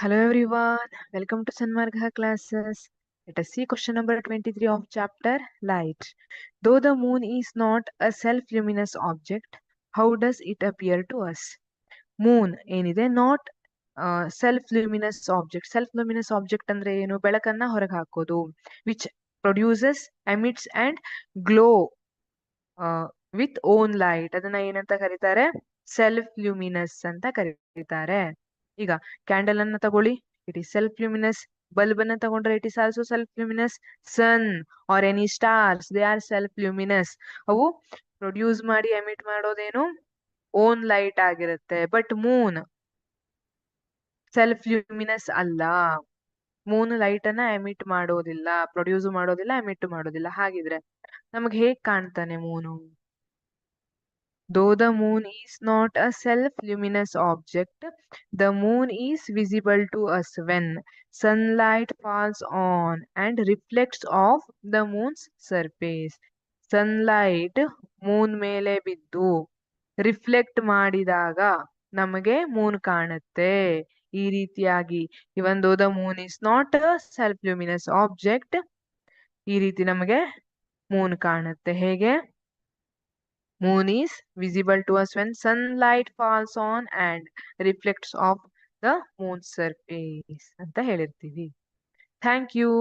Hello everyone, welcome to Sanmarga classes. Let us see question number 23 of chapter Light. Though the moon is not a self-luminous object, how does it appear to us? Moon ಏನಿದೆ not self luminous object. Self luminous object ಅಂದ್ರೆ ಏನು? ಬೆಳಕನ್ನ ಹೊರಗೆ ಹಾಕೋದು. Which produces emits and glow with own light. ಅದನ್ನ ಏನಂತ ಕರೀತಾರೆ? Self luminous ಅಂತ ಕರೀತಾರೆ. ಈಗ ಕ್ಯಾಂಡಲ್ ಅನ್ನ ತಗೊಳ್ಳಿ, it is self luminous. Bulb ಅನ್ನ ತಗೊಂಡ್ರೆ it is also self luminous. Sun or any stars, they are self luminous. ಅವು ಪ್ರೊಡ್ಯೂಸ್ ಮಾಡಿ ಎಮಿಟ್ ಮಾಡೋದೇನು? ಓನ್ ಲೈಟ್ ಆಗಿರುತ್ತೆ. ಬಟ್ ಮೂನ್ ಸೆಲ್ಫ್ ಲ್ಯೂಮಿನಸ್ ಅಲ್ಲ. ಮೂನ್ ಲೈಟ್ ಅನ್ನ ಎಮಿಟ್ ಮಾಡೋದಿಲ್ಲ, ಪ್ರೊಡ್ಯೂಸ್ ಮಾಡೋದಿಲ್ಲ, ಎಮಿಟ್ ಮಾಡೋದಿಲ್ಲ. ಹಾಗಿದ್ರೆ ನಮಗೆ ಹೇಗ್ ಕಾಣ್ತಾನೆ moon? Though the moon is not a self-luminous object, the moon is visible to us when sunlight falls on and reflects off the moon's surface. Sunlight moon ಮೇಲೆ ಬಿದ್ದು ರಿಫ್ಲೆಕ್ಟ್ ಮಾಡಿದಾಗ ನಮಗೆ ಮೂನ್ ಕಾಣುತ್ತೆ. ಈ ರೀತಿಯಾಗಿ even though the moon is not a self luminous object, ಈ ರೀತಿ ನಮಗೆ ಮೂನ್ ಕಾಣುತ್ತೆ. ಹೇಗೆ? Moon is visible to us when sunlight falls on and reflects off the moon's surface ಅಂತ ಹೇಳಿರ್ತೀವಿ. Thank you.